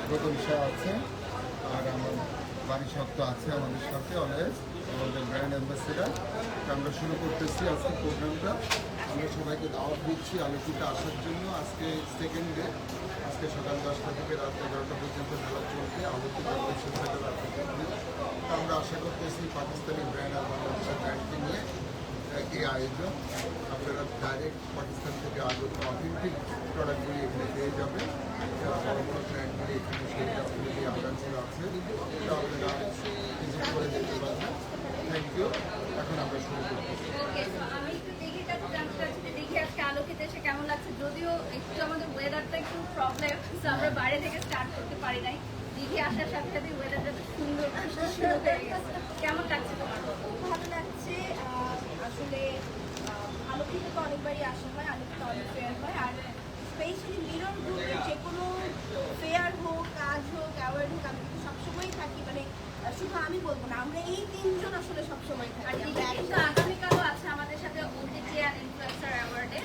গৌতম শাহ আছে, আর আমার বাড়ি সত্য আছে আমাদের সাথে অলওয়েজ, আমাদের ব্র্যান্ড অ্যাম্বাসেডার। আমরা শুরু করতেছি আজকে প্রোগ্রামটা। আমরা সবাইকে দাওয়াত দিচ্ছি আলোকিতে আসার জন্য। আজকে সেকেন্ড ডে, আজকে সকাল 10টা থেকে রাত 11টা পর্যন্ত মেলা চলবে। আলোকিত আমরা আশা করতেছি পাকিস্তানি ব্র্যান্ড আর বাংলাদেশের ব্র্যান্ডকে নিয়ে এই আয়োজন। আপনারা ডাইরেক্ট পাকিস্তান থেকে আগত অথেন্টিক প্রোডাক্টগুলি এখানে পেয়ে যাবেন। বড় বড় ব্র্যান্ডগুলি এখানে সেই জাতগুলি আগানগুলো আছে, এটা আপনারা ভিজিট করে দেখতে পারবেন। Thank you. এখন আমরা শুরু করতেছি। আমি একটু দিঘিটাতে জানতে চাচ্ছি যে দিঘি আজকে আলোকিত এসে কেমন লাগছে। যদিও একটু আমাদের ওয়েদারটা একটু প্রবলেম, আমরা বাইরে থেকে স্টার্ট করতে পারি নাই। দিঘি আসার সাথে সাথে ওয়েদারটা খুব সুন্দর শুরু হয়ে গেছে। কেমন লাগছে তোমার? খুব ভালো লাগছে। আসলে আলোকিত তো অনেকবারই আসা হয়, আলোকিত অনেক ফেয়ার হয়, আর স্পেশালি মিরর গ্রুপের যে কোনো ফেয়ার হোক, কাজ হোক, অ্যাওয়ার্ড হোক, আমি কিন্তু সবসময়ই থাকি। মানে শুধু আমি বলবো না, আমরা এই তিনজন আসলে সবসময় থাকি। আর দিঘি কিন্তু আগামীকালও আছে আমাদের সাথে ওটিটি আর ইনফ্লুয়েন্সার অ্যাওয়ার্ডে।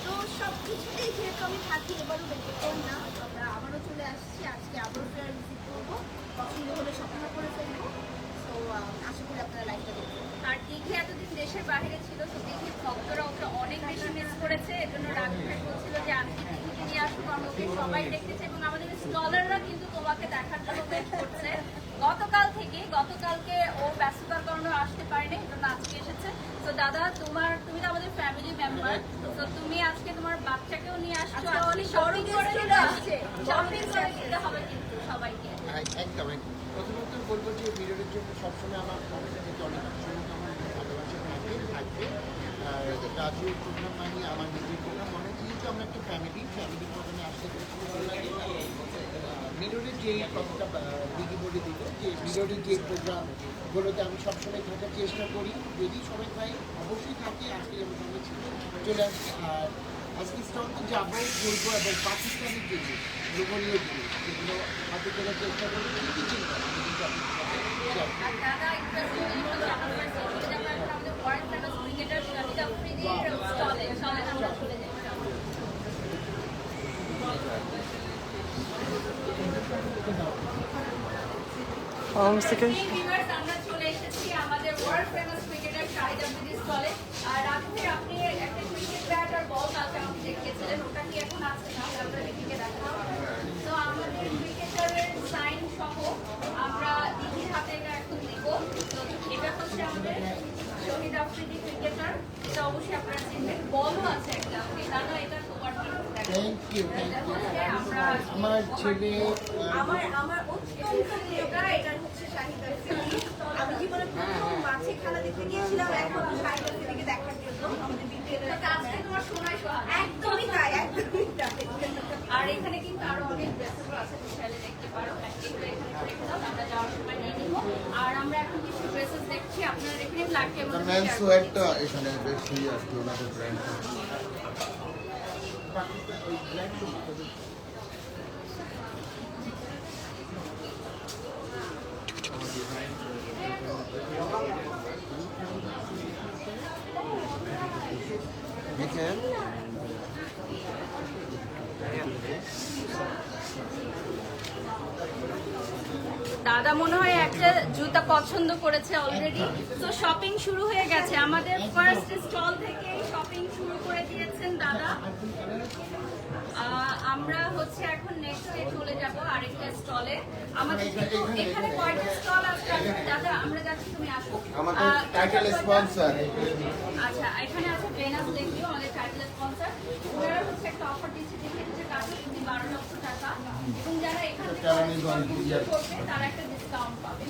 তো সব কিছুতেই যেহেতু আমি থাকি, এবারও ব্যতিক্রম না। আমরা আবারও চলে আসছি, আজকে আবারও ফেয়ার ভিজিট করবো, পছন্দ হলে স্বপ্ন করে ফেলবো। তো আশা করি আপনারা লাইভটা দেখবেন। আর দিঘি এতদিন দেশের বাইরে ছিল, তো দিঘির ভক্তরা ওকে অনেক বেশি মিস করেছে। এজন্য রাজু ভাই বলছিল যে আমি দিঘিকে নিয়ে আসবো, কারণ ওকে সবাই দেখতেছে এবং আমাদের স্কলাররা কিন্তু তোমাকে দেখার জন্য ওয়েট করছে গতকালকে ও ব্যস্ততার কারণে আসতে পারেনি, এজন্য আজকে এসেছে। তো দাদা, তুমি তো আমাদের ফ্যামিলি মেম্বার, তো তুমি আজকে তোমার বাচ্চাকেও নিয়ে আসছো। অনেক শপিং করে দিতে হবে কিন্তু সবাইকে। একদম প্রথমত বলবো যে মিররের জন্য সবসময় আমার মনে থেকে অনেক শুভকামনা ভালোবাসা থাকবে। রাজু প্রোগ্রাম মানে আমার নিজের প্রোগ্রাম মনে হচ্ছে, যেহেতু আমরা একটা ফ্যামিলির প্রোগ্রামে আসতে খুব ভালো লাগে। মিররের যে কথাটা দিদি বলে দিল, যে মিররের যে প্রোগ্রামগুলোতে আমি সবসময় থাকার চেষ্টা করি, যদি সবাই পাই অবশ্যই থাকি। আজকে আমি চলে আসছি, আর আজকে স্টলতে যাবো, ঘুরবো এবং পাকিস্তানি জিনিস, লোভনীয় জিনিস যেগুলো হাতে তোলার চেষ্টা করি। কি চিন্তা আর দাদা ইন্টারেস্টিং আমাদের ওয়ার্ল্ড ফেমাস ক্রিকেটার শাহিদ আফ্রিদির স্টলে আমরা চলে যাই। আমরা চলে এসেছি আমাদের ওয়ার্ল্ড ফেমাস ক্রিকেটার শাহিদ আফ্রিদির স্টলে। আর রাতে আপনি একটা ক্রিকেট ব্যাট আর বল কালকে আমাকে দেখিয়েছিলেন, ওটা কি এখন আছে না? আমরা দিদিকে দেখাবো। তো আমাদের ক্রিকেটারের সাইন সহ আমরা দিদির হাতে এটা এখন দিব। তো এটা হচ্ছে আমাদের শহীদ আফ্রিদি ক্রিকেটার, এটা অবশ্যই আপনারা চিনবেন। বলও আছে একটা, দাদা এটা তোমার থ্যাংক ইউ। আমার অত্যন্ত প্রিয়টা, এটা হচ্ছে শাহিদ আফ্রিদি। আমি জীবনে প্রথম মাঠে খেলা দেখতে গিয়েছিলাম এখন শাহিদ আফ্রিদিকে দেখার জন্য। আমাদের বিপিএলের আজকে তোমার সোনায় সোহাগ। একদমই তাই, একদমই তাই। আর এখানে কিন্তু আরো অনেক ড্রেসেবল আছে, চাইলে দেখতে পারো। এগুলো এখানে রেখে দাও, আমরা যাওয়ার সময় নিয়ে নিবো। আর আমরা এখন কিছু ড্রেসেস দেখছি, আপনারা দেখে নিন লাইভ কেমন। মেন্স ওয়্যারটা এখানে বেশি আর কি ওনাদের ব্র্যান্ড। দেখেন দাদা মনে হয় একটা জুতা পছন্দ করেছে অলরেডি। তো শপিং শুরু হয়ে গেছে, আমাদের ফার্স্ট স্টল থেকে শপিং শুরু করে দিয়েছেন দাদা। আমরা হচ্ছে এখন নেক্সটে চলে যাব আরেকটা স্টলে। আমাদের এখানে কয়টা স্টল আছে দাদা? আমরা যাচ্ছি, তুমি আসো। আমাদের টাইটেল স্পন্সর আচ্ছা, এখানে আছে ভেনাস লেগিও, আমাদের টাইটেল স্পন্সর। ওনারা হচ্ছে একটা অফার দিচ্ছে, যেটা হচ্ছে কাছে 12 লক্ষ টাকা, এবং যারা এখান থেকে করবে তারা একটা ডিসকাউন্ট পাবে।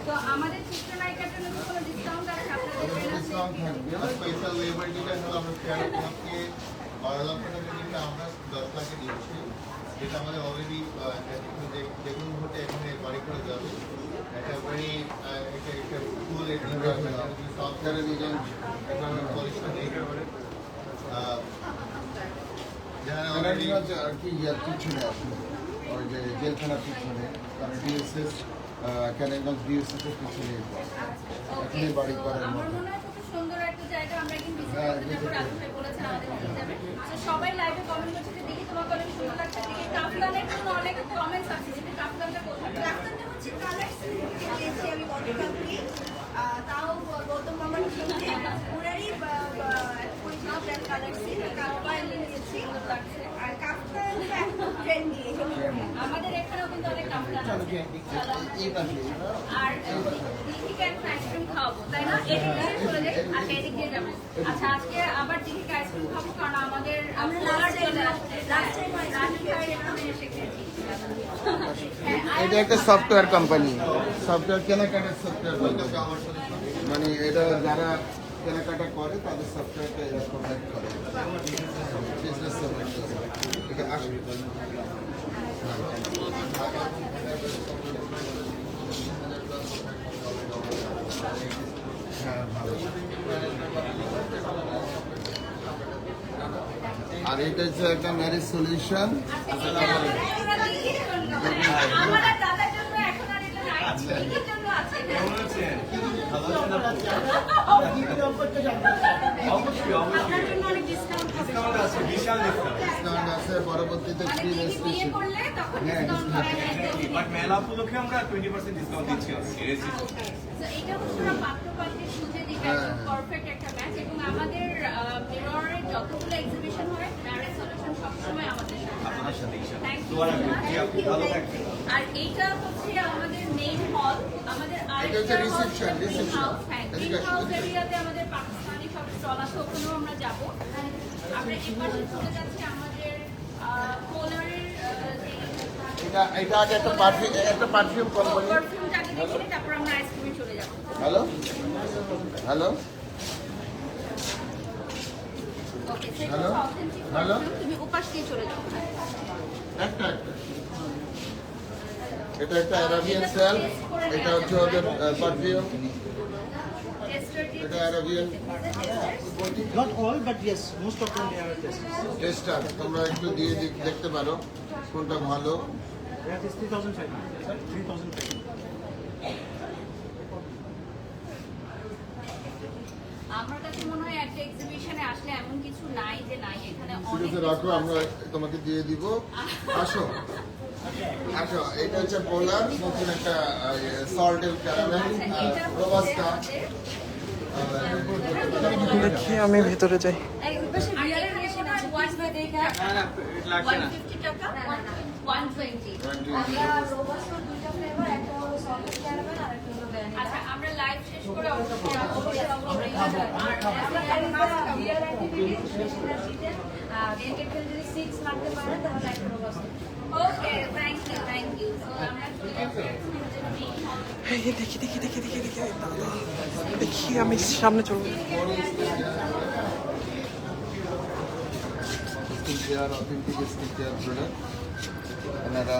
তো আমাদের চিত্রনায়িকার জন্য কি কোনো ডিসকাউন্ট আছে আপনাদের? ডিসকাউন্ট থাকবে। স্পেশাল লেবার যেটা হলো আমরা ফেয়ার ক্লাবকে 12 লক্ষ টাকা কিন্তু আমরা 10 লাখে দিচ্ছি, যেটা আমাদের অলরেডি যে কোনো মুহূর্তে এখানে বাড়ি করে যাবে। একটা ভেরি একটা ফুল সফটওয়্যারের ডিজাইন পরিষ্কার নেই যারা অলরেডি আর কি ইয়ার পিছনে আসলে ওই যে জেলখানার পিছনে, কারণ ডিএসএস ক্যানেগঞ্জ ডিএসএস এর পিছনে এখানে বাড়ি করার আমার মতো। মনে হয় খুব সুন্দর একটা জায়গা, আমরা কিন্তু ভিজিট করতে যাবো। রাজু ভাই বলেছেন আমাদের নিয়ে যাবে। তো সবাই লাইভে কমেন্ট করছে যে দেখি তোমাকে অনেক সুন্দর লাগছে, দেখি কাফলানের জন্য অনেক কমেন্টস আসছে। কান্ট্রি, তাও গৌতম মামার সঙ্গে পুরারই পরিচিত ব্র্যান্ড কালারসি কারবার নিয়েছি। আর কাফতান এখন ট্রেন্ডি। আমাদের এখানেও কিন্তু অনেক কামটা আছে। আর দিদিকে এখন আইসক্রিম খাওয়াবো, তাই না? এদিক দিয়ে চলে যাই, আচ্ছা এদিক দিয়ে যাবো। আচ্ছা আজকে আবার দিদিকে আইসক্রিম খাবো, কারণ আমাদের আমরা পোলার last চলে time- আসছে। last time ice cream Raju ভাই এখানে এসে খেয়েছি। এটা একটা সফটওয়্যার কোম্পানি, সফটওয়্যার কেনাকাটার সফটওয়্যার, মানে এটা যারা কেনাকাটা করে তাদের সফটওয়্যারটা এরা প্রোভাইড করে, বিজনেস সফটওয়্যার। এটা আসবে হ্যাঁ ভালো। আর এটা হচ্ছে একটা ম্যারেজ সলিউশন। আমার আর দাদার জন্য এখন আর এটা নাই, দিদির জন্য আছে। আপনার জন্য অনেক ডিসকাউন্ট হবে। ডিসকাউন্ট আছে, পরবর্তীতে মানে ফ্রি দিদি বিয়ে রেজিস্ট্রেশন। করলে তখন হ্যাঁ, ডিসকাউন্ট discount করে দেয়। বাট মেলা উপলক্ষে আমরা 20% ডিসকাউন্ট দিচ্ছি অলরেডি। So, এটা হচ্ছে ওরা পাত্রপাত্রের সুজে দিবে পারফেক্ট একটা ম্যাচ। এবং আমাদের মিররের যতগুলো এক্সিবিশন হয়, ম্যারেজ সলিউশন সবসময় আমাদের সাথে। আপনার সাথে ইনশাআল্লাহ। Thank you দোয়া so রাখবেন। much. জি, আপনি ভালো থাকবেন। আর এইটা হচ্ছে আমাদের মেইন হল। আমাদের এটা হচ্ছে reception, reception. গ্রিন হাউস এরিয়াতে আমাদের পাকিস্তানি সব স্টল আছে, ওখানেও আমরা যাব। আমরা এপাশে চলে যাচ্ছি আমাদের পোলারের এটা আগে একটা পারফিউম কোম্পানি। পারফিউমটা আগে দেখে নিই, তারপর আমরা আইসক্রিমে চলে যাব। Hello hello okay, Hello? Hello? তুমি উপাস দিয়ে চলে যাও। একটা এটা একটা অ্যারাবিয়ান সেল, এটা হচ্ছে ওদের পারফিউম, এটা Arabian Not all, but yes, most of them they are tested. Tester. তোমরা একটু দিয়ে দেখতে পারো কোনটা ভালো। That is 3,500. 3,500. আমার কাছে মনে হয় একটা এক্সিবিশনে আসলে এমন কিছু নাই যে নাই, এখানে অনেক সিরিজে কিছু রাখো, আমরা আছে। তোমাকে দিয়ে দিব। আসো আসো, এটা হচ্ছে পোলার, নতুন একটা সল্টের ক্যারামেল আচ্ছা, এটা হচ্ছে রোবাস্টা। আমাদের দেখি আমি ভেতরে যাই। আর এখানে মনে হয় 150 টাকা। না না, লাগবে না। 150 টাকা, 120। আচ্ছা, আমরা লাইভ শেষ করে অবশ্যই ওকে, থ্যাংক ইউ। আমরা চলে যাচ্ছি এই দেখি দেখি দেখি দেখি দেখি দাদা, দেখি আমি সামনে চলবো। Skin care, authentic skin care product এনারা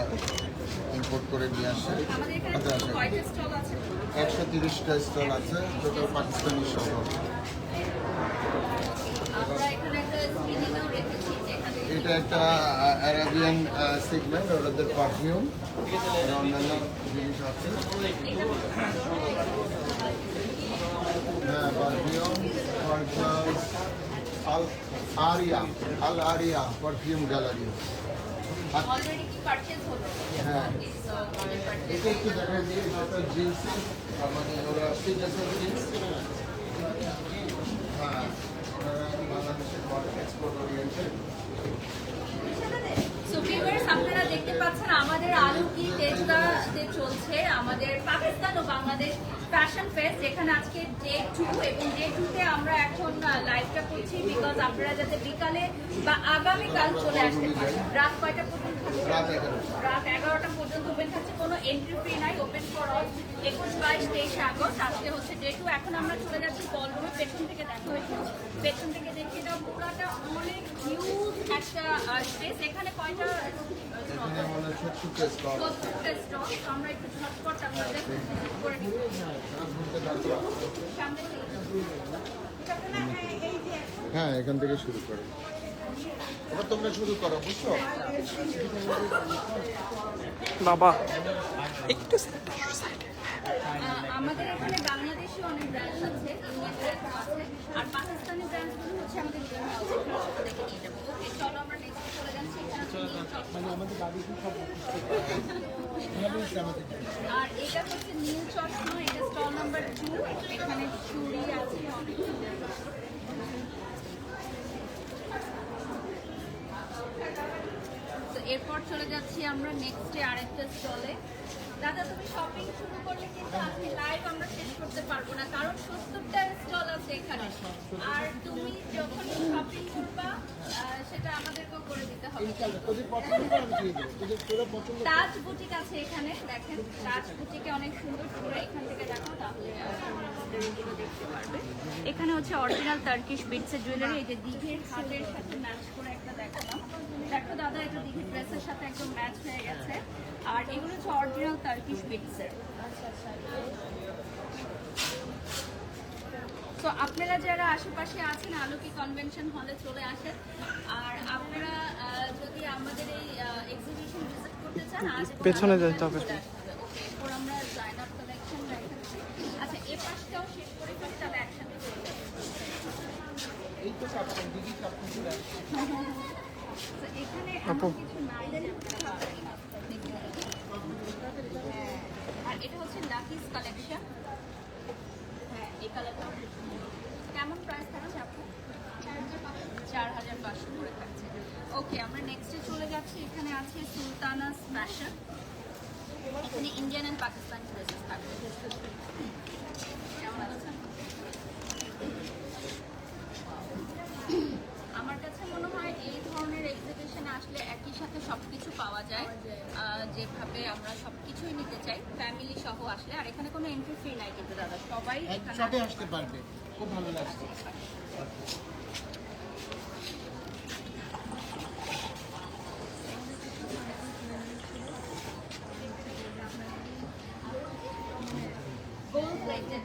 ইম্পোর্ট করে নিয়ে আসে। আমাদের এখানে আচ্ছা, কয়টা স্টল আছে? 130টা স্টল আছে, টোটাল পাকিস্তানি সহ। আমরা এখানে একটা স্ক্রিনিংও রেখেছি, যেখানে এটা একটা অ্যারাবিয়ান সেগমেন্ট, ওদের পারফিউম, অন্যান্য জিনিস আছে। হ্যাঁ, পারফিউম, আল আরিয়া পারফিউম গ্যালারি। অলরেডি কি পারচেজ হলো? হ্যাঁ। Okay, so আমাদের purchase এটা একটু দেখা দিয়ে এটা জিন্স, মানে ওরা সিগনেচার জিন্স। হ্যাঁ, ওরা বাংলাদেশের এক্সপোর্ট ওরিয়েন্টেড। So viewers, আপনারা দেখতে পাচ্ছেন আমাদের আলু কি তেজগাঁতে চলছে আমাদের পাকিস্তান ও বাংলাদেশ ফ্যাশন ফেস্ট, যেখানে আজকে ডে 2 এবং ডে 2 তে আমরা এখন লাইভটা করছি বিকজ আপনারা যাতে বিকালে বা আগামীকাল চলে আসতে পারেন। রাত কয়টা পর্যন্ত থাকছে? রাত 11টা। রাত 11টা পর্যন্ত ওপেন থাকছে, কোনো এন্ট্রি ফি নাই, ওপেন ফর অল। 21, 22, 23 আগস্ট আজকে হচ্ছে ডে 2। এখন আমরা চলে যাচ্ছি বলরুমে, পেছন থেকে দেখা হয়েছে, পেছন থেকে দেখিয়ে দাও। পুরাটা অনেক হিউজ একটা স্পেস। এখানে কয়টা এখানে মনে হয় 70টা স্টল আছে। 70টা স্টল। আমরা একটু ঝটপট আপনাদের করে নিই। সামনে থেকে। হ্যাঁ, এখান থেকে শুরু করো। এবার তোমরা শুরু করো, বুঝছো? বাবা একটু সাইডে। আমাদের এখানে বাংলাদেশি অনেক ব্র্যান্ড আছে, ইন্ডিয়ান ব্র্যান্ড আছে, আর পাকিস্তানি ব্র্যান্ডগুলো হচ্ছে আমাদের গ্রিন হাউসে দেখে নিয়ে যাবো। ওকে, চলো আমরা নেক্সট চলে যাচ্ছি। এখানে হয়েছে আমাদের। আর এটা হচ্ছে নীল চশমা, এটা স্টল নাম্বার 2। এখানে চুড়ি আছে অনেক। তো এরপর চলে যাচ্ছি আমরা নেক্সটে আরেকটা স্টলে। দাদা তুমি শপিং শুরু করলে কিন্তু আজকে লাইভ আমরা শেষ করতে পারবো না, কারণ 70টা স্টল আছে এখানে। আর তুমি যখন শপিং করবা সেটা আমাদেরকেও করে দিতে হবে। তোদের পছন্দ করে আমি দিয়ে দেবো, তোরা পছন্দ করে। তাজ বুটিক আছে এখানে, দেখেন তাজ বুটিকে অনেক সুন্দর করে এখান থেকে দেখো, তাহলে এগুলো দেখতে পারবে। এখানে হচ্ছে অরিজিনাল টার্কিশ বিটসের জুয়েলারি, এই যে দীঘির হাটের সাথে ম্যাচ করে একটা দেখালাম। দেখো দাদা, এটা দীঘির ড্রেসের সাথে একদম ম্যাচ হয়ে গেছে। আর এগুলো হচ্ছে অরিজিনাল টার্কিশ বিটসের। তো আপনারা যারা আশেপাশে আছেন আলোকি কনভেনশন হলে চলে আসেন। আর আপনারা যদি আমাদের এই এক্সিবিশন ভিজিট করতে চান, আজ পেছনে যেতে হবে। ওকে, এরপর আমরা জাইনাব কালেকশন দেখাচ্ছি। আচ্ছা, এ পাশটাও শেষ করে ফেলি, তাহলে একসাথে চলে যাবে। এই তো কাপড় দিদি কাপড় চলে আসছে। তো এখানে আপু। এমন কিছু নাই যে হ্যাঁ, আর এটা হচ্ছে লাকিস কালেকশন। হ্যাঁ, এই কালারটা কেমন প্রাইস থাকছে আপু? 4,500 করে থাকছে। ওকে, আমরা নেক্সটে চলে যাচ্ছি। এখানে আছে সুলতানাস ফ্যাশন। এখানে ইন্ডিয়ান অ্যান্ড পাকিস্তানি ড্রেসেস থাকবে। কেমন আছে? আমার কাছে মনে হয় এই ধরনের এক্সিবিশনে আসলে একই সাথে সবকিছু পাওয়া যায়। যেভাবে আমরা সবকিছুই নিতে চাই ফ্যামিলি সহ আসলে। আর এখানে কোনো এন্ট্রি ফি নাই কিন্তু দাদা, সবাই এখানে একসাথে আসতে পারবে, খুব ভালো লাগছে। gold plated,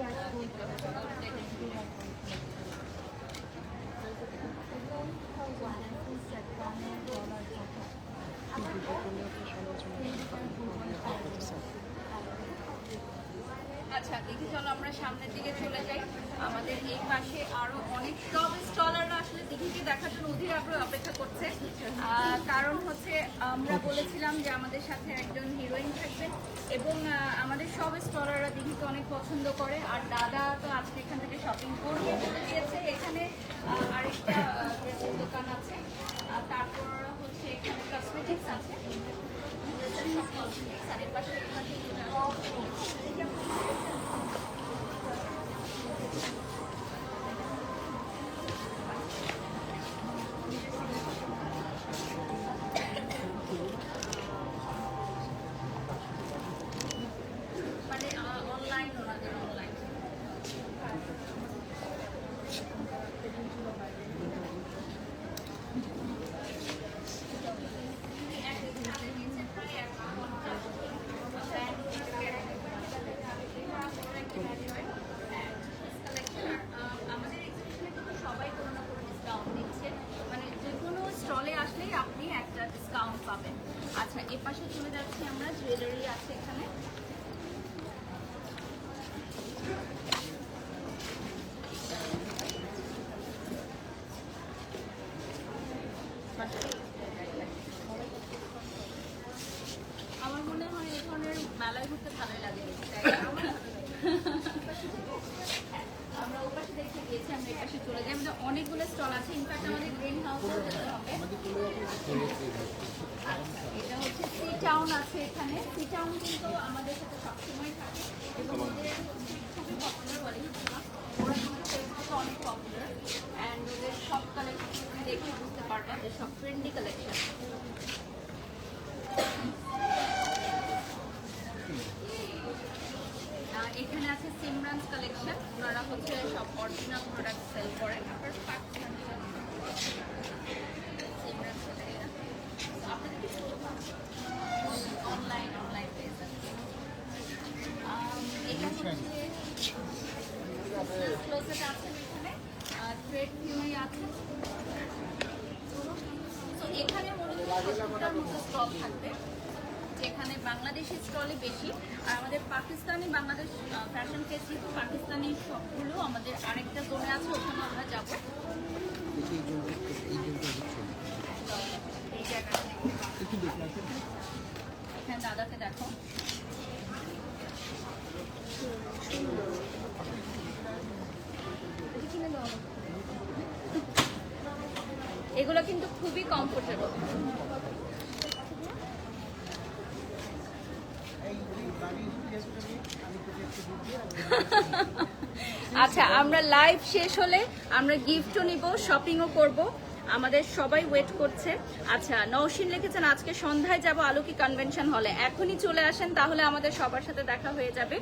আচ্ছা দেখি, চলো আমরা সামনের দিকে চলে যাই। আমাদের এই পাশে আরো অনেক সব স্টলাররা আসলে দিঘিকে দেখার জন্য অধীর আগ্রহ অপেক্ষা করছে। কারণ হচ্ছে আমরা বলেছিলাম যে আমাদের সাথে একজন হিরোইন থাকবে, এবং আমাদের সব স্টলাররা দিঘিকে অনেক পছন্দ করে। আর দাদা তো আজকে এখান থেকে শপিং করবে বলে দিয়েছে। এখানে আরেকটা ড্রেসের দোকান আছে, তারপর হচ্ছে এখানে কসমেটিক্স আছে। আর এর পাশে মানে অনলাইন, ওনাদের অনলাইন। আমাদের এক্সিবিশনে কিন্তু সবাই কোনো না কোনো ডিসকাউন্ট দিচ্ছে, মানে যে কোনো স্টলে আসলেই আপনি একটা ডিসকাউন্ট পাবেন। আচ্ছা, এ পাশে চলে যাচ্ছি আমরা, জুয়েলারি আছে এখানে। আমার মনে হয় এই ধরনের মেলায় ঘুরতে ভালোই লাগে। আমরা ও পাশে দেখতে গিয়েছি, আমরা এই পাশে চলে যাই। আমাদের অনেকগুলো স্টল আছে, ইনফ্যাক্ট আমাদের গ্রিন হাউসেও যেতে হবে। আচ্ছা, এটা হচ্ছে সি টাউন আছে এখানে। সি টাউন কিন্তু আমাদের সাথে সবসময় থাকে, এবং ওদের খুবই পপুলার বলে। ওরা কিন্তু ফেসবুকে অনেক পপুলার, অ্যান্ড ওদের সব কালেকশন দেখে বুঝতে পারবেন যে সব ট্রেন্ডি কালেকশন। এখানে আছে সিমরানস কালেকশন। ওনারা হচ্ছে সব অরিজিনাল প্রোডাক্ট সেল করেন। অনলাইন পেয়ে যাচ্ছে। এটা হচ্ছে ক্লোজেট আছে এখানে, ট্রেড ভিউই আছে। তো এখানে মূলত 70টার মতো স্টল থাকবে, যেখানে বাংলাদেশি স্টলই বেশি। আর আমাদের পাকিস্তানি বাংলাদেশ ফ্যাশন ফেস্টিভ পাকিস্তানি সবগুলো আমাদের আরেকটা জোনে আছে, ওখানে আমরা যাবো। এই জায়গাটা এখানে দাদাকে দেখো। এগুলো কিন্তু খুবই কমফোর্টেবল। আচ্ছা, আমরা লাইভ শেষ হলে আমরা গিফটও নিব, শপিংও করব, আমাদের সবাই ওয়েট করছে। আচ্ছা, নওশিন লিখেছেন আজকে সন্ধ্যায় যাব আলোকি কনভেনশন হলে, এখনই চলে আসেন, তাহলে আমাদের সবার সাথে দেখা হয়ে যাবে।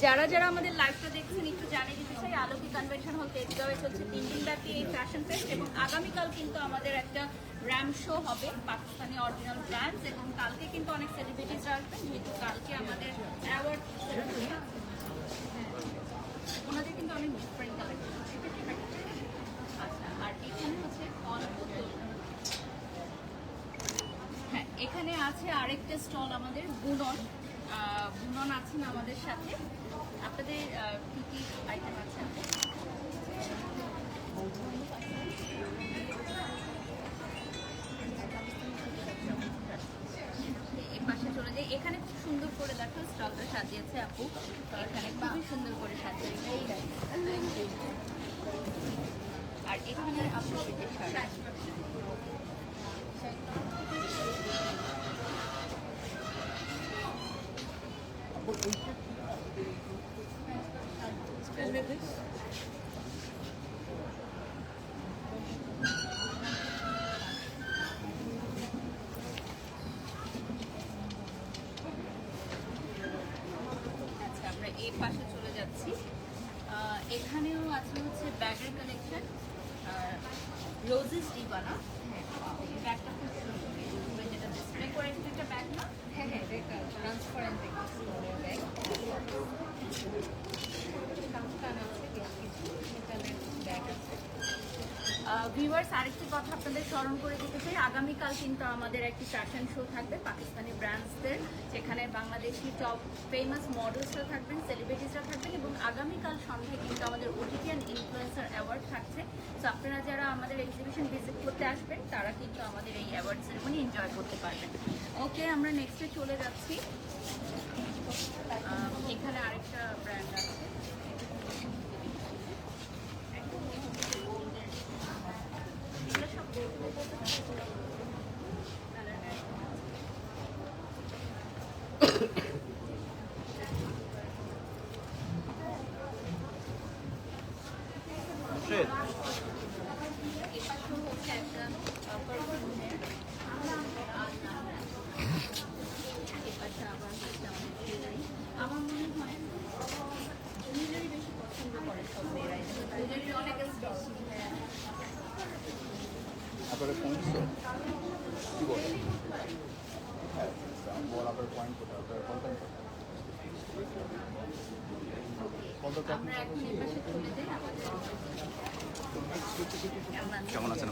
যারা যারা আমাদের লাইভটা দেখছেন একটু জানিয়ে দিতে চাই, আলোকি কনভেনশন হল তেজগাঁওয়ে চলছে 3 দিন ব্যাপী এই ফ্যাশন ফেস্ট, এবং আগামীকাল কিন্তু আমাদের একটা র্যাম শো হবে পাকিস্তানি অরিজিনাল ব্র্যান্ডস, এবং কালকে কিন্তু অনেক সেলিব্রিটিসরা আসবেন, যেহেতু কালকে আমাদের অ্যাওয়ার্ড ওনাদের কিন্তু অনেক ডিফারেন্ট কালেকশন। আচ্ছা, আর এখানে হচ্ছে হ্যাঁ, এখানে আছে আরেকটা স্টল আমাদের বুনন। বুনন আছেন আমাদের সাথে। আপনাদের কি কি আইটেম আছে? এই পাশে চলে যাই, এখানে খুব সুন্দর করে দেখো স্টলটা সাজিয়েছে আপু, এখানে খুবই সুন্দর করে সাজিয়েছে। আর এখানে আপু এই পাশে চলে যাচ্ছি, এখানেও আছে হচ্ছে ব্যাগের কালেকশন, রোজেস ডিবানা। ব্যাগটা খুব সুন্দর, যেটা ডিসপ্লে করে একটা ব্যাগ না? হ্যাঁ হ্যাঁ, ট্রান্সপারেন্ট ব্যাগ। ব্যাগ আছে। ভিউয়ার্স, আরেকটি কথা আপনাদের স্মরণ করে দিতে চাই, আগামীকাল কিন্তু আমাদের একটি ফ্যাশন শো থাকবে পাকিস্তানি ব্র্যান্ডসদের, যেখানে বাংলাদেশি টপ ফেমাস মডেলসরা থাকবেন, সেলিব্রিটিসরা থাকবেন, এবং আগামীকাল সন্ধ্যায় কিন্তু আমাদের ওটিটি অ্যান্ড ইনফ্লুয়েন্সার অ্যাওয়ার্ড থাকছে। তো আপনারা যারা আমাদের এক্সিবিশন ভিজিট করতে আসবেন তারা কিন্তু আমাদের এই অ্যাওয়ার্ড সেরেমনি এনজয় করতে পারবেন। ওকে, আমরা নেক্সটে চলে যাচ্ছি। এখানে আরেকটা ব্র্যান্ড আছে, আমার মনে হয় জুয়েলারি বেশি পছন্দ করে সব মেয়েরাই, জুয়েলারি অনেক বেশি। আপনার পয়েন্ট তো কি বলেন? হ্যাঁ, বল আপনার পয়েন্ট কোথায়? আপনার কন্টেন্ট আমরা এখন এই পাশে চলে যাই। কেমন আছেন?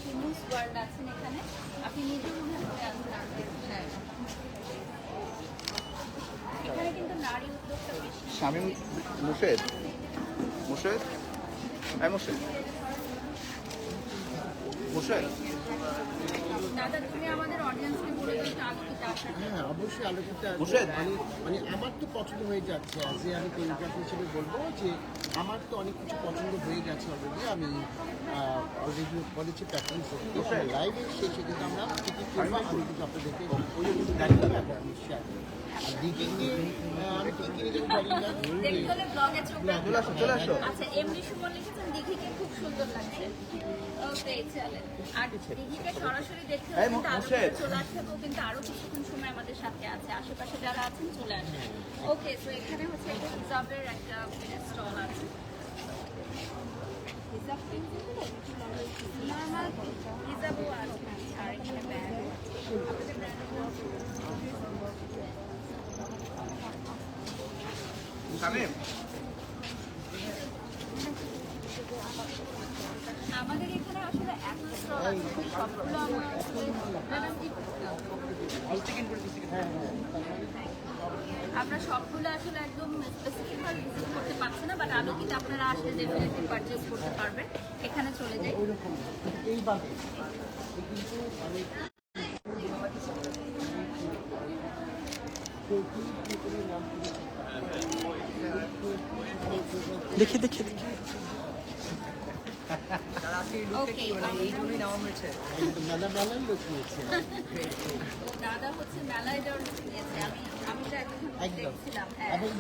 শিমুস ওয়ার্ল্ড আছেন এখানে, আপনি নিজে মনে হয় হ্যাঁ, এখানে কিন্তু নারী উদ্যোগটা বেশি। শামীম মুর্শেদ, মুর্শেদ, হ্যাঁ মুর্শেদ, মুর্শেদ। দাদা, তুমি আমাদের অডিয়েন্সকে বলে দিও একটু আলোকিত আপনার। হ্যাঁ, অবশ্যই আলোকিত। মুর্শেদ। মানে আমার তো পছন্দ হয়ে যাচ্ছে, যে আমি কোরিওগ্রাফার হিসেবে বলবো যে আমার তো অনেক কিছু পছন্দ হয়ে গেছে অলরেডি। আমি অলরেডি বলেছি প্র্যাকটিস করতে, লাইভে শেষে কিন্তু আমরা কিছু করবো, আমি কিন্তু আপনাদেরকে আমি শেয়ার করবো। আর দিকে আমি কি কিনে যাবো জানি না। দেখতে হলে ব্লগে চোখ রাখবেন। চলে আসো, চলে আসো। আচ্ছা, এমডি সুমন লিখেছেন দিঘিকে খুব সুন্দর লাগছে। ওকে, চলেন। আর দিঘিকে সরাসরি দেখতে হলে কিন্তু আলোকিত চলে আসতে হবে, ও কিন্তু আরো কিছুক্ষণ সময় আমাদের সাথে আছে, আশেপাশে যারা আছেন চলে আসেন। ওকে, তো এখানে হচ্ছে একটা হিজাবের একটা স্টল আছে। হিজাব নর্মাল হিজাবও আছে, আর এখানে ব্যাগ। আপনাদের ব্র্যান্ড শামীম, আমাদের এখানে আসলে এত স্টল আছে, সবগুলো আমরা আসলে আমরা সবগুলো আসলে একদম স্পেসিফিকভাবে ভিজিট করতে পারছি না, বাট আলোকিতে আপনারা আসলে ডেফিনেটলি পারচেজ করতে পারবেন। এখানে চলে যাই। দেখি দেখি দেখি ওকে মেলার লোক নিয়েছে। দাদা হচ্ছে মেলায় যাওয়ার জন্য নিয়েছে। আমি তো এখন একদম। দেখছিলাম, হ্যাঁ। এবং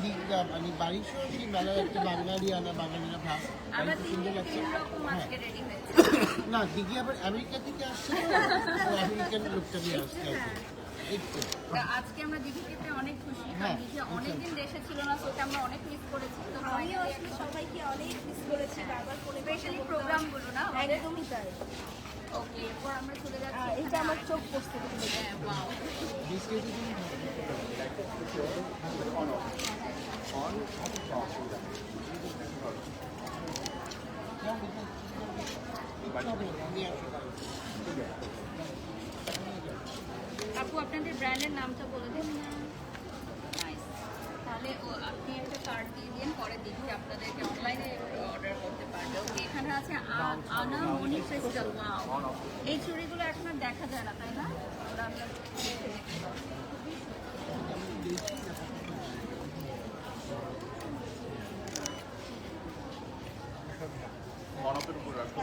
মানে বাড়ির সহ সেই মেলার একটা বাঙালিয়ানা বাঙালিরা ভাব আমরা খুব সুন্দর লাগছে। তিন রকম হ্যাঁ। আজকে রেডি হয়েছে। না দিদি আবার আমেরিকা থেকে আসছে তো আমেরিকান লোকটা নিয়ে আসছে আর কি। এই তো। তা আজকে আমরা দিদিকে পেয়ে অনেক খুশি, হ্যাঁ, কারণ দিদি অনেকদিন দেশে ছিল না, ওকে আমরা অনেক মিস করেছি। তো আমিও আসলে সবাইকে অনেক মিস করেছি, বারবার করে স্পেশালি প্রোগ্রামগুলো না আমাদের। একদমই তাই। ওকে, এরপর আমরা চলে যাচ্ছি। এটা আমার চোখ পড়তে হ্যাঁ, wow. আপু আপনাদের ব্র্যান্ডের নামটা বলে দিন। Nice. তাহলে আপনি একটা কার্ড দিয়ে দিন, পরে দিদি আপনাদেরকে অনলাইনে অর্ডার করতে পারবে। ওকে, এখানে আছে আনা মনি ক্রিস্টাল। ওয়াও, এই চুড়িগুলো এখন আর দেখা যায় না, তাই না? ওরা আমরা দেখতে দেখতে পাবো। অনপের উপর রাখুন।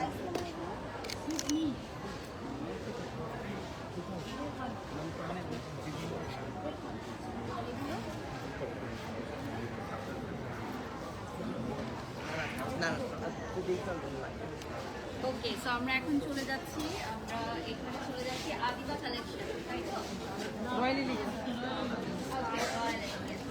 ওকে, সো আমরা এখন চলে যাচ্ছি, আমরা এখানে চলে যাচ্ছি আদিবা কালেকশন, তাই তো? Royal elegance. Okay, royal elegance.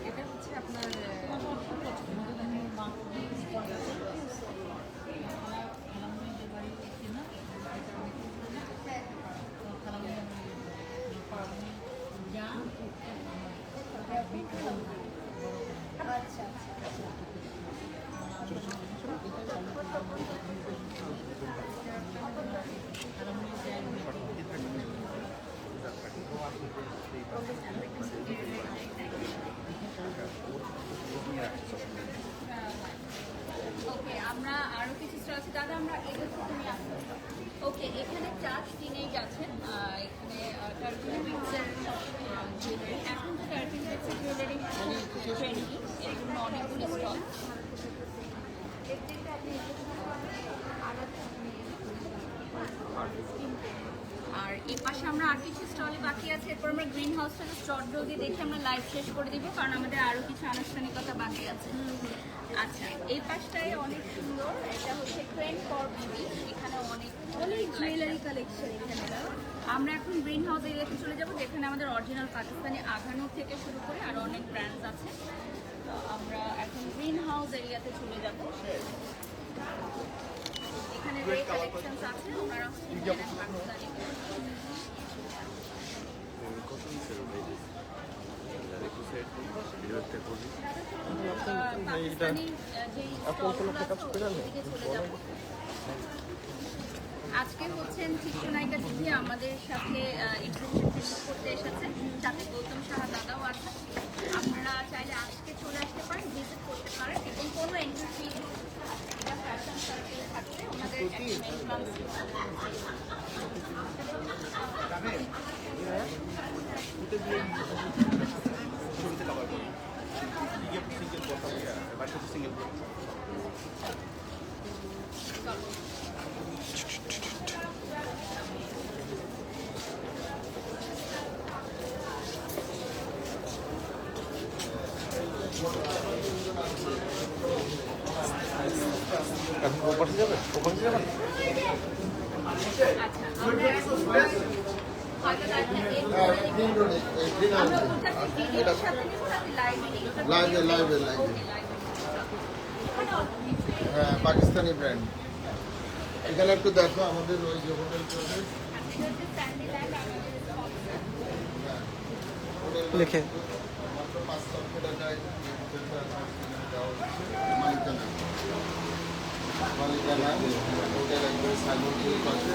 এটা হচ্ছে আপনার আচ্ছা ওকে, আমরা আরো কিছু স্টল আছে দাদা, আমরা এগুলো থেকে নিয়ে আসবো। ওকে, এখানে চার্জ টিনেজ আছে, এখানে টার্কিন মিক্সের জুয়েলারি। এখন তো টার্কিন মিক্সের জুয়েলারি ট্রেন্ডিং, এগুলো অনেকগুলো স্টল। আর এই পাশে আমরা আর কিছু স্টলে বাকি আছে, এরপর আমরা গ্রিন হাউসটাকে স্টল জলদি দেখে আমরা লাইভ শেষ করে দিব, কারণ আমাদের আরো কিছু আনুষ্ঠানিকতা বাকি আছে। আচ্ছা, এই পাশটায় অনেক সুন্দর, এটা হচ্ছে ট্রেন্ড ফর বিবি, এখানে অনেক জুয়েলারি কালেকশন এখানে না? আমরা এখন গ্রিন হাউস এরিয়াতে চলে যাব, যেখানে আমাদের অরিজিনাল পাকিস্তানি আঘানো থেকে শুরু করে আরো অনেক ব্র্যান্ডস আছে। তো আমরা এখন গ্রিন হাউস এরিয়াতে চলে যাব। এখানে যে কালেকশনস আছে ওনারা পাকিস্তানি। পাকিস্তানি যেই স্টলগুলো আছে ওদিকে চলে যাব। আজকে হচ্ছেন চিত্রনায়িকা দিদি আমাদের সাথে এক্সিবিশন ভিজিট করতে এসেছে, সাথে গৌতম সাহা দাদাও আছে। আপনারা চাইলে আজকে চলে আসতে পারেন, ভিজিট করতে পারেন, এবং কোনো এন্ট্রি ফি এটা ফ্যাশন সার্কেলে থাকলে ওনাদের একটা মেনটেন্যান্স ছবিতে কভার করুন। সিঙ্গেল কথা বাড়িতে সিঙ্গেল এখন ওপাশে যাবে? ওপাশে যাবেন? আচ্ছা, আমরা এখন হয়তো তাকে এর করে দিব। আমরা ওটা ভিডিওর সাথে নিব নাকি লাইভে নিব? লাইভে ওকে, লাইভে। এখানে অল্প কিছু হ্যাঁ, পাকিস্তানি ব্র্যান্ড। এখানে একটু দেখো আমাদের ওই যে হোটেল প্রজেক্ট এটা হচ্ছে স্যান্ডি ল্যান্ড আমাদের স্পন্সর। লিখে ওটাই দেওয়া হচ্ছে মালিকানা ওটার একবার সাইমন পাশে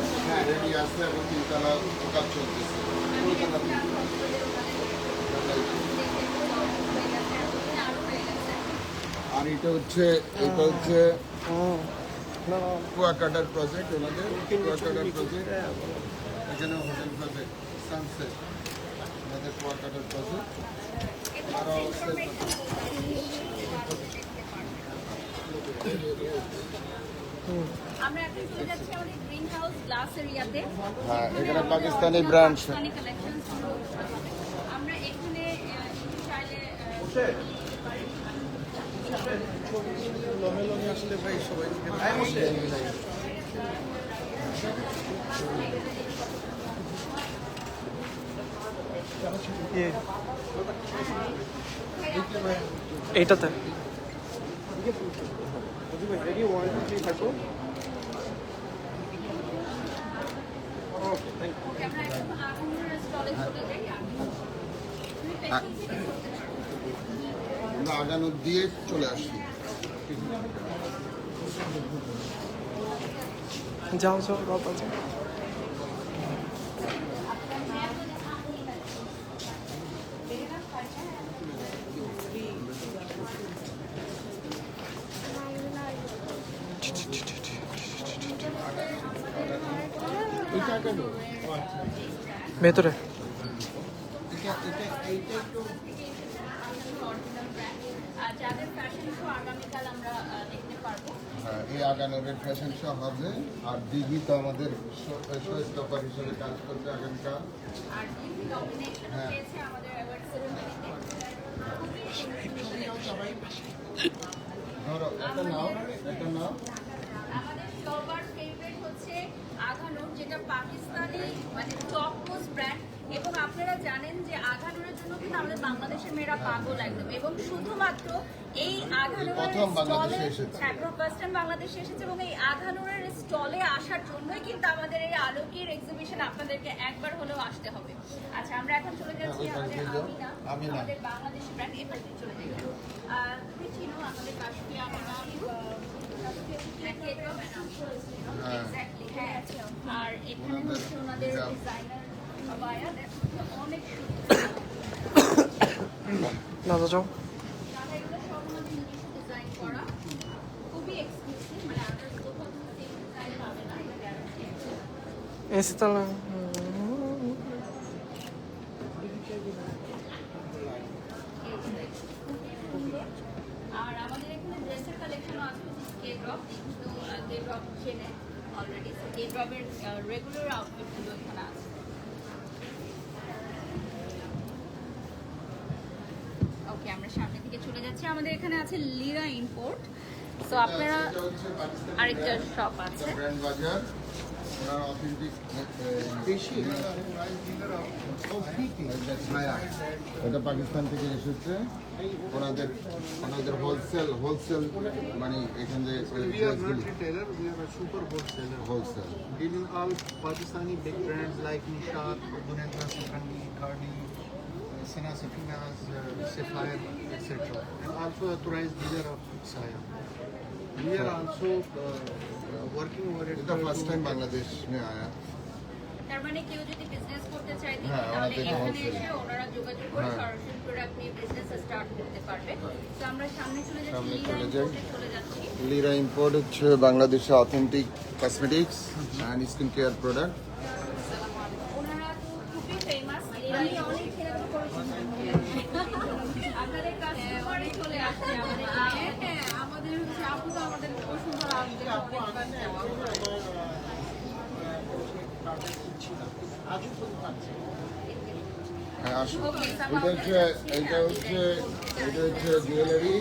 রেডি আছে এবং 3তলা কাজ চলতেছে আর এটা হচ্ছে কুয়াকাটার প্রজেক্ট ওনাদের কুয়াকাটার প্রজেক্ট এখানে হোটেল প্রজেক্ট সানসেট আমাদের কুয়াকাটার প্রজেক্ট আরও আমরা এখন চলে যাচ্ছি আমাদের গ্রিন হাউস গ্লাস এরিয়াতে। হ্যাঁ এখানে পাকিস্তানি ব্র্যান্ড পাকিস্তানি কালেকশন আমরা এখানে চাইলে আসলে ভাই সবাই এইটাতে ওকে আমরা এখন আগুনের স্টলে চলে যাই। আমরা আগানো দিয়ে চলে আসি যাও যাও বাবা যাও। এটা কেন ভেতরে আর যাদের ফ্যাশন শো আগামীকাল আমরা দেখতে পারবো। হ্যাঁ এই আগানোরের ফ্যাশন শো হবে আর দিদি তো আমাদের শো স্টপার হিসেবে কাজ করছে আগামীকাল আর ডিপি নমিনেশন পেয়েছে আমাদের অ্যাওয়ার্ড সেরেমনিতে। ধরো এটা নাও আমাদের সবার ফেভারিট হচ্ছে আঘানুর, যেটা পাকিস্তানি মানে টপ মোস্ট ব্র্যান্ড। এবং আপনারা জানেন যে আঘানুরের জন্য কিন্তু আমাদের বাংলাদেশের মেয়েরা পাগল একদম। এবং শুধুমাত্র এই আঘানুরের প্রথম বাংলাদেশে স্টলে এসেছে। ফার্স্ট টাইম বাংলাদেশে এসেছে এবং এই আঘানুরের স্টলে আসার জন্যই কিন্তু আমাদের এই আলোকের এক্সিবিশন আপনাদেরকে একবার হলেও আসতে হবে। আচ্ছা আমরা এখন চলে যাচ্ছি আমাদের আমিনা, আমাদের বাংলাদেশি ব্র্যান্ড। এবার চলে যাই তুমি চিনো আমাদের কাশ্মীর আমিনা। আর এখানে হচ্ছে ওনাদের ডিজাইনার আবায়া, অনেক না যাও তারা এগুলো সব আমাদের নিজস্ব ডিজাইন করা, খুবই এক্সক্লুসিভ, মানে আপনার কোথাও সেম ডিজাইন পাবে না, এটা গ্যারান্টি। এসে তাহলে আর আমাদের এখানে ড্রেসের কালেকশনও আছে, কে ড্রপ, তো কে ড্রপ চেনে অলরেডি, তো কে ড্রপের রেগুলার আউটফিটগুলো এখানে আছে। ওকে আমরা সামনের দিকে চলে যাচ্ছি। আমাদের এখানে আছে লিরা ইম্পোর্ট। সো আপনারা আরেকটা শপ আছে ব্র্যান্ড বাজার ওনার অথেন্টিক দেশি ছায়া এটা পাকিস্তান থেকে এসেছে ওনাদের হোলসেল মানে এখান থেকে We are not retailer, we are a super wholesaler. Wholesale Dealing all Pakistani big brands like Nishat, Gunendra Sikandi, Cardi, Sana Safinas, Sapphire, etc. And also authorized dealer of Saya. We are also working over it. এটা first time Bangladesh में आया তার মানে কেউ যদি business করতে চায় হ্যাঁ, তাহলে ওনাদের এখানে wholesale। এসে ওনারা যোগাযোগ করে হ্যাঁ। সরাসরি প্রোডাক্ট নিয়ে বিজনেস স্টার্ট করতে পারবে। তো আমরা সামনে চলে যাচ্ছি, সামনে লিরা চলে যাই। ইম্পোর্টে চলে যাচ্ছি। লিরা ইম্পোর্ট হচ্ছে বাংলাদেশে authentic cosmetics and skin care product ওনারা তো খুবই ফেমাস, লিরা অনেক খেলা করেছেন। আপনাদের কাস্টমারে চলে আসছে আমাদের আমাদের হচ্ছে আপু তো আমাদের বসুন্ধরা হ্যাঁ আসুন এটা হচ্ছে জুয়েলারি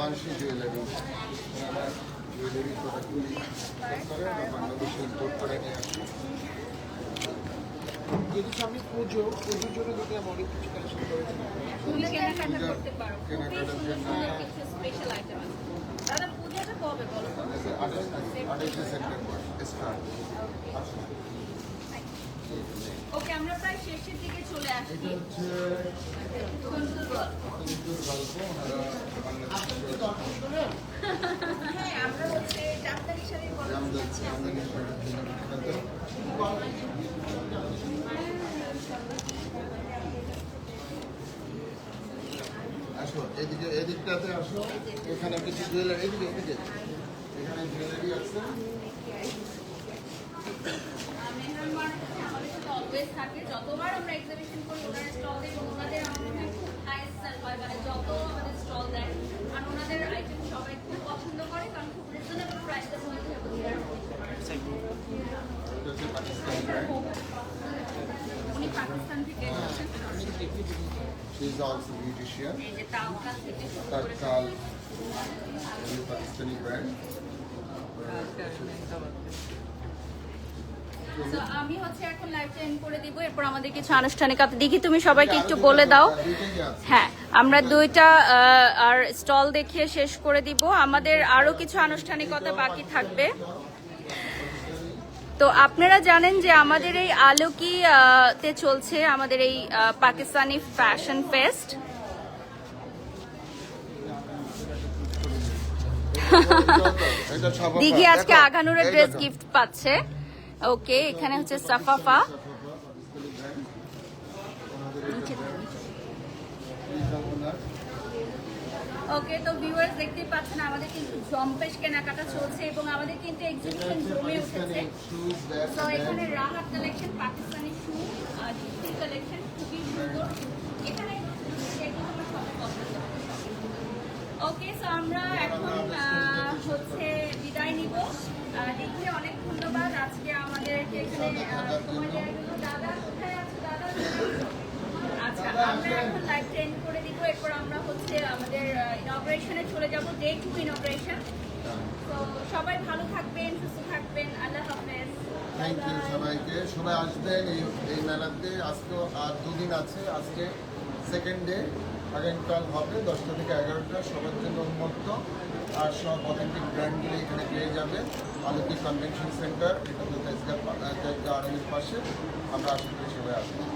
মানসি জুয়েলারি জুয়েলারি প্রোডাক্টগুলি করে আমরা বাংলাদেশে ইম্পোর্ট করে নিয়ে আসি যদি সামনে পুজোর জন্য দেখলাম অনেক কিছু কালেকশন করেছি। তুমি কেনাকাটা করতে পারো, খুবই কেনাকাটার সুন্দর জন্য। সুন্দর কিছু স্পেশাল আইটেম আছে। দাদা পূজাটা কবে বলো তো? 28 সেপ্টেম্বর স্টার্ট ওকে আমরা প্রায় শেষের দিকে চলে আসছি। এটা হচ্ছে সুন্দর গল্প। সুন্দর গল্প, ওনারা বাংলাদেশের হ্যাঁ আমরা হচ্ছে জামদানি শাড়ির গল্প জামদানি শাড়ির জন্য বিখ্যাত। আসো এদিকে, এদিকটাতে আসো, এখানে কিছু জুয়েলারি, এদিকে এদিকে, এখানে জুয়েলারি আছে। মেহরান মার্ট হচ্ছে আমাদের সাথে অলওয়েজ থাকে, যতবার আমরা এক্সিবিশন করি ওনার স্টল দেয় এবং ওনাদের আমার মনে হয় খুব নাইস সেল হয়, মানে যত আমাদের স্টল দেয় আর ওনাদের আইটেম সবাই খুব পছন্দ করে কারণ খুব রিজনেবল প্রাইসের মধ্যে এবং এটা হচ্ছে পাকিস্তানি ব্র্যান্ড। উনি পাকিস্তান থেকে এসেছেন। She is also beautician. এই যে তাওকাল থেকে শুরু করে তাৎকাল, পাকিস্তানি ব্র্যান্ড। তো আমি হচ্ছে এখন লাইভটা এন্ড করে দিব, এরপর আমাদের কিছু আনুষ্ঠানিকতা দেখি, তুমি সবাইকে একটু বলে দাও। হ্যাঁ, আমরা দুইটা আর স্টল দেখিয়ে শেষ করে দিব, আমাদের আরো কিছু আনুষ্ঠানিকতা বাকি থাকবে। তো আপনারা জানেন যে আমাদের এই আলোকি তে চলছে আমাদের এই পাকিস্তানি ফ্যাশন ফেস্ট। দিঘি আজকে আগানুরের ড্রেস গিফট পাচ্ছে। ওকে, এখানে হচ্ছে সাফাফা। ওকে, তো ভিউয়ার্স দেখতেই পাচ্ছেন আমাদের কিন্তু জম্পেশ কেনাকাটা চলছে এবং আমাদের কিন্তু এক্সিবিশন জমে উঠেছে। তো এখানে রাহাত কালেকশন, পাকিস্তানি শু, জিপসি কালেকশন খুবই সুন্দর। এখানে এগুলো আমার সবার পছন্দ। ওকে, সো আমরা এখন হচ্ছে বিদায় নিব। দেখে অনেক ধন্যবাদ আজকে আমাদেরকে এখানে সময় দেওয়ার জন্য। দাদা কোথায় আছে? দাদা আচ্ছা, আমরা এখন লাইভ ট্রেন্ড করে দিব, এরপর আমরা হচ্ছে আমাদের ইনগ্রেশনে চলে যাব, ডে 2 ইনগ্রেশন। তো সবাই ভালো থাকবেন, সুস্থ থাকবেন, আল্লাহ হাফেজ। থ্যাংক ইউ সবাইকে, সবাই আসবেন এই মেলাতে। আজকেও আর 2 দিন আছে, আজকে সেকেন্ড ডে, আগামীকাল হবে 10টা থেকে 11টা, সবার জন্য উন্মুক্ত। আর সব অথেন্টিক ব্র্যান্ডগুলো এখানে পেয়ে যাবেন। আলোকি কনভেনশন সেন্টার, এটা তো তেজগাঁ আর্মির পাশে। আমরা আশা করি সবাই আসবেন।